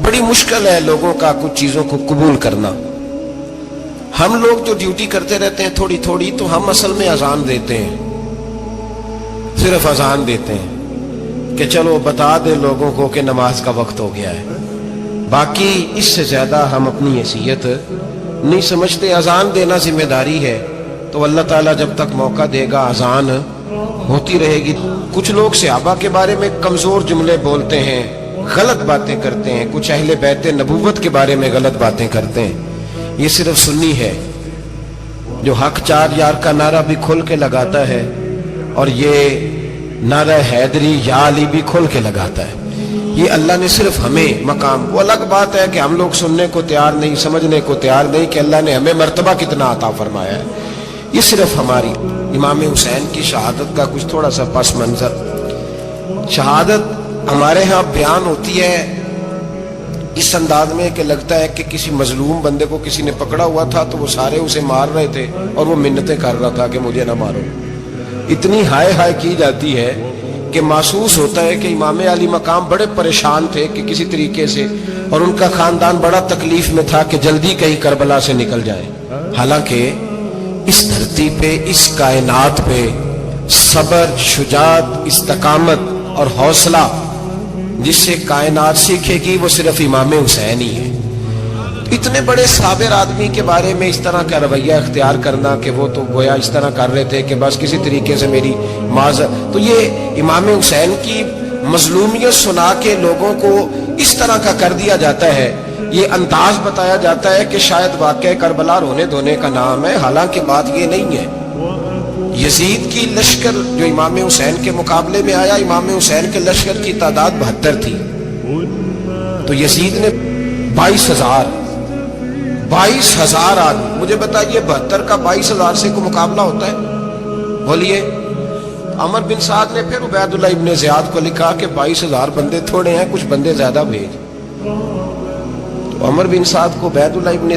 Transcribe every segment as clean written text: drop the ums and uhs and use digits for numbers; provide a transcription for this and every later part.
بڑی مشکل ہے لوگوں کا کچھ چیزوں کو قبول کرنا. ہم لوگ جو ڈیوٹی کرتے رہتے ہیں تھوڑی تھوڑی، تو ہم اصل میں اذان دیتے ہیں، صرف اذان دیتے ہیں کہ چلو بتا دے لوگوں کو کہ نماز کا وقت ہو گیا ہے. باقی اس سے زیادہ ہم اپنی حیثیت نہیں سمجھتے. اذان دینا ذمہ داری ہے، تو اللہ تعالیٰ جب تک موقع دے گا اذان ہوتی رہے گی. کچھ لوگ صحابہ کے بارے میں کمزور جملے بولتے ہیں، غلط باتیں کرتے ہیں، کچھ اہل بیت نبوت کے بارے میں غلط باتیں کرتے ہیں. یہ صرف سنی ہے جو حق چار یار کا نعرہ بھی کھل کے لگاتا ہے، اور یہ نعرہ حیدری یا علی بھی کھل کے لگاتا ہے. یہ اللہ نے صرف ہمیں مقام، وہ الگ بات ہے کہ ہم لوگ سننے کو تیار نہیں، سمجھنے کو تیار نہیں کہ اللہ نے ہمیں مرتبہ کتنا عطا فرمایا ہے. یہ صرف ہماری امام حسین کی شہادت کا کچھ تھوڑا سا پس منظر. شہادت ہمارے ہاں بیان ہوتی ہے اس انداز میں کہ لگتا ہے کہ کسی مظلوم بندے کو کسی نے پکڑا ہوا تھا تو وہ سارے اسے مار رہے تھے اور وہ منتیں کر رہا تھا کہ مجھے نہ مارو. اتنی ہائے ہائے کی جاتی ہے کہ محسوس ہوتا ہے کہ امام علی مقام بڑے پریشان تھے کہ کسی طریقے سے، اور ان کا خاندان بڑا تکلیف میں تھا کہ جلدی کہیں کربلا سے نکل جائے. حالانکہ اس دھرتی پہ، اس کائنات پہ صبر، شجاعت، استقامت اور حوصلہ جس سے کائنات سیکھے گی وہ صرف امام حسین ہی ہے. اتنے بڑے صابر آدمی کے بارے میں اس طرح کا رویہ اختیار کرنا کہ وہ تو گویا اس طرح کر رہے تھے کہ بس کسی طریقے سے میری معذرت، تو یہ امام حسین کی مظلومیت سنا کے لوگوں کو اس طرح کا کر دیا جاتا ہے. یہ انداز بتایا جاتا ہے کہ شاید واقعہ کربلا رونے دھونے کا نام ہے، حالانکہ بات یہ نہیں ہے. یزید کی لشکر جو امام حسین کے مقابلے میں آیا، امام حسین کے لشکر کی تعداد 72 تھی، تو یزید نے 22,000 آدمی. مجھے بتائیے 72 کا 22,000 سے کوئی مقابلہ ہوتا ہے؟ بولیے. عمر بن سعد نے پھر عبید اللہ ابن زیاد کو لکھا کہ 22,000 بندے تھوڑے ہیں، کچھ بندے زیادہ بھیج. تو عمر بن سعد کو عبید اللہ ابن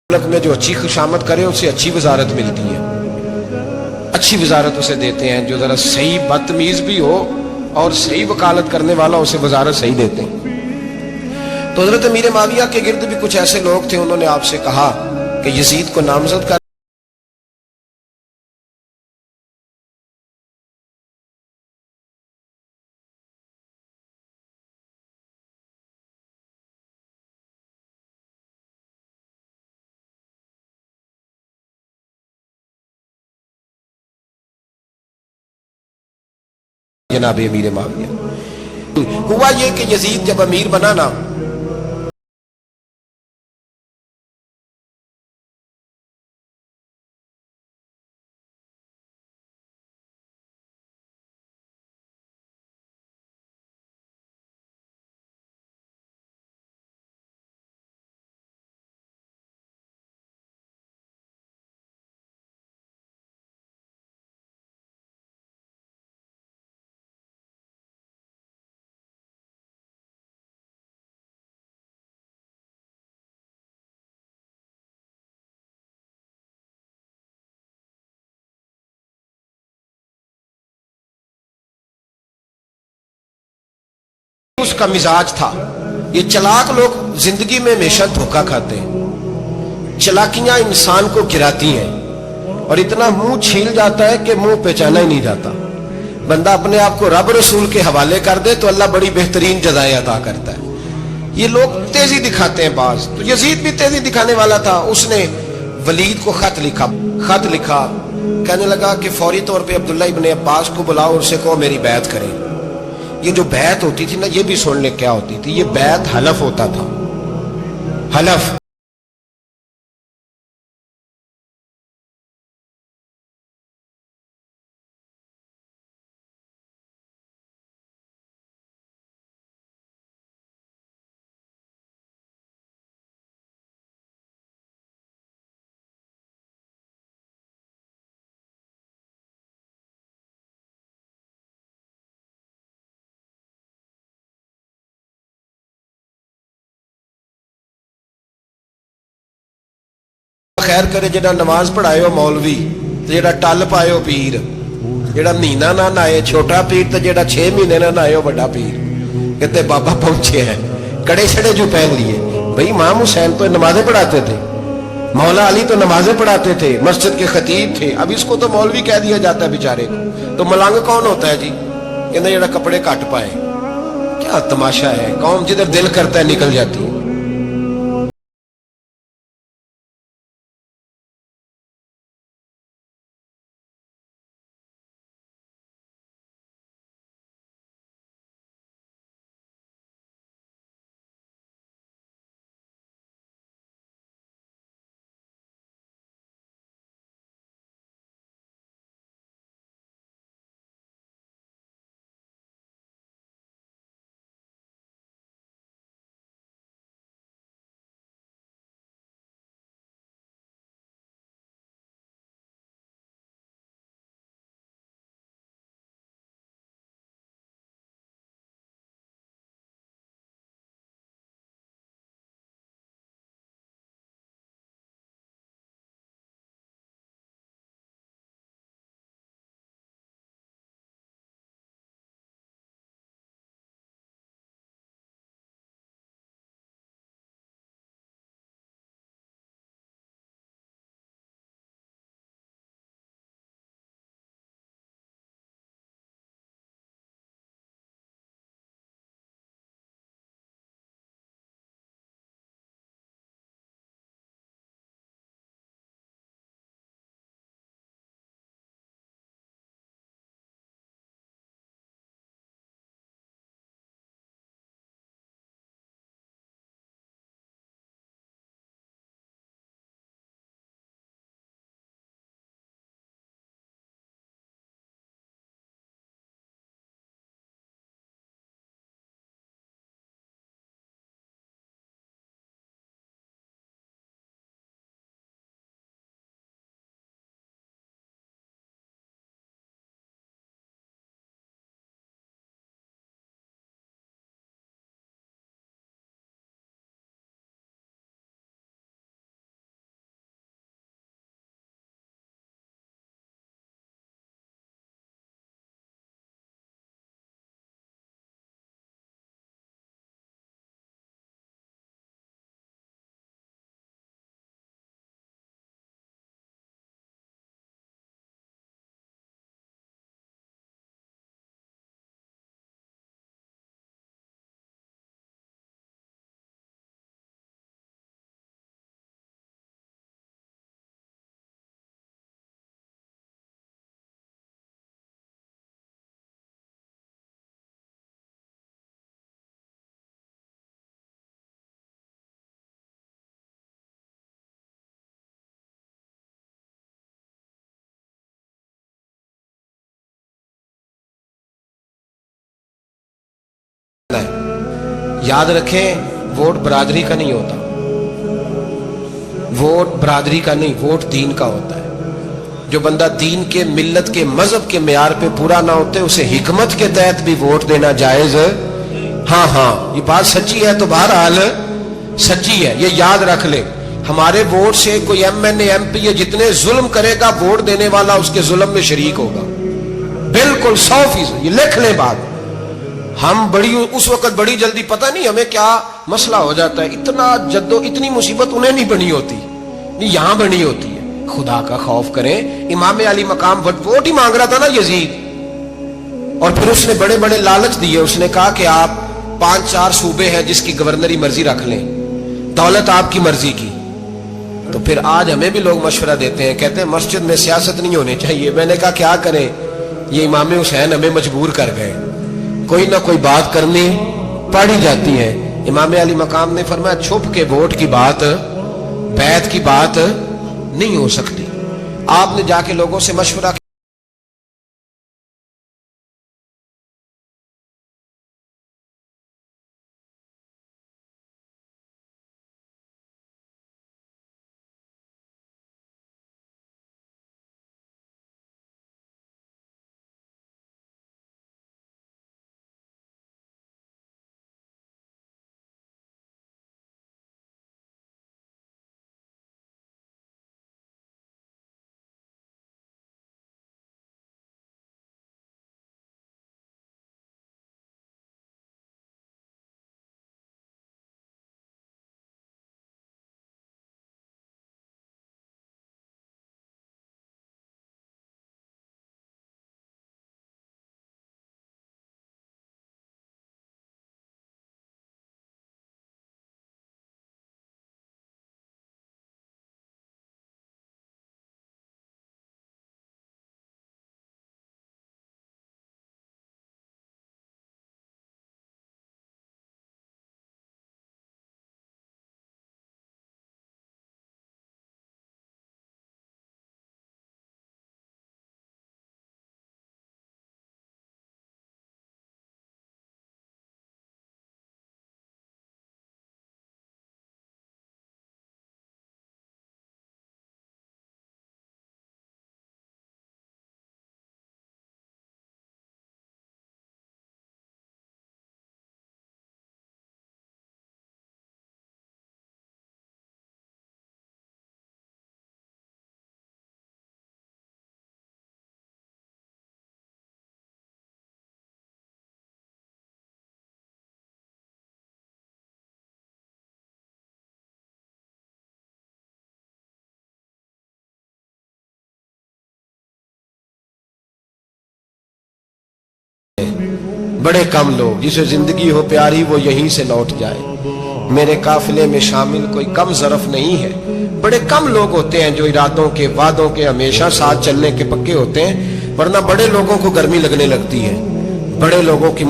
ملک میں جو اچھی خوشامد کرے اسے اچھی وزارت ملتی ہے، اچھی وزارت اسے دیتے ہیں. جو ذرا صحیح بدتمیز بھی ہو اور صحیح وکالت کرنے والا اسے وزارت صحیح دیتے ہیں. تو حضرت امیر معاویہ کے گرد بھی کچھ ایسے لوگ تھے، انہوں نے آپ سے کہا کہ یزید کو نامزد کر जनाब अमीर माविया। हुआ ये कि यजीद जब अमीर बना ना, उसका मिजाज था। ये चलाक लोग जिंदगी में हमेशा धोखा खाते हैं। चलाकियां इंसान को गिराती हैं और इतना मुंह छील जाता है कि मुंह पहचाना ही नहीं जाता। बंदा अपने आप को रब रसूल के हवाले कर दे तो अल्लाह बड़ी बेहतरीन जज़ाएं अता करता है। ये लोग तेजी दिखाते हैं बाज, तो यजीद भी तेजी दिखाने वाला था। उसने वलीद को खत लिखा, कहने लगा कि फौरी तौर पे अब्दुल्ला इब्ने अब्बास को बुलाओ, उससे कहो मेरी बैत करें। ये जो बैत होती थी ना, ये भी सुन ले क्या होती थी। ये बैत हलफ होता था, हलफ। खैर करे जेड़ा नमाज पढ़ाए हो मौलवी, ते जेड़ा टल पाए हो पीर, जेड़ा महीना ना नहाए छोटा पीर, ते जेड़ा 6 महीने ना नहाए हो बड़ा पीर। कहते बाबा पहुंचे हैं, कड़े छड़े जो पहन लिए। भाई इमाम हुसैन तो नमाजें पढ़ाते थे, मौला अली तो नमाजें पढ़ाते थे, मस्जिद के खतीब थे। अब इसको तो मौलवी कह दिया जाता है बेचारे को। तो मलंग कौन होता है जी? कहते जेड़ा कपड़े घट पाए। क्या तमाशा है, कौम जिधर दिल करता है निकल जाती है। याद रखें, वोट बरादरी का नहीं होता, वोट बरादरी का नहीं, वोट दीन का होता है। जो बंदा दीन के, मिल्लत के, मजहब के मेयार पे पूरा ना होते, उसे हिकमत के तहत भी वोट देना जायज। हाँ हाँ, ये बात सच्ची है तो बहरहाल सच्ची है, ये याद रख ले। हमारे वोट से कोई एमएनए एमपी ये जितने जुल्म करेगा, वोट देने वाला उसके जुल्म में शरीक होगा, बिल्कुल 100%। ये लिख ले बात। हम बड़ी उस वक्त बड़ी जल्दी, पता नहीं हमें क्या मसला हो जाता है, इतना जद्दो, इतनी मुसीबत उन्हें नहीं बनी होती, नहीं यहां बनी होती है। खुदा का खौफ करें। इमाम अली मकाम वोट ही मांग रहा था ना यजीद, और फिर उसने बड़े बड़े लालच दिए। उसने कहा कि आप 5-4 सूबे हैं जिसकी गवर्नरी मर्जी रख लें, दौलत आपकी मर्जी की। तो फिर आज हमें भी लोग मशवरा देते हैं, कहते हैं मस्जिद में सियासत नहीं होनी चाहिए। मैंने कहा क्या करें, ये इमाम हुसैन हमें मजबूर कर गए, कोई ना कोई बात करनी पड़ी जाती है। इमाम अली मकाम ने फरमाया छुप के वोट की बात, बैत की बात नहीं हो सकती। आपने जाके लोगों से मशवरा बड़े कम लोग, जिसे जिंदगी हो प्यारी वो यहीं से लौट जाए। मेरे काफिले में शामिल कोई कम ज़रफ नहीं है। बड़े कम लोग होते हैं जो इरादों के, वादों के हमेशा साथ चलने के पक्के होते हैं, वरना बड़े लोगों को गर्मी लगने लगती है, बड़े लोगों की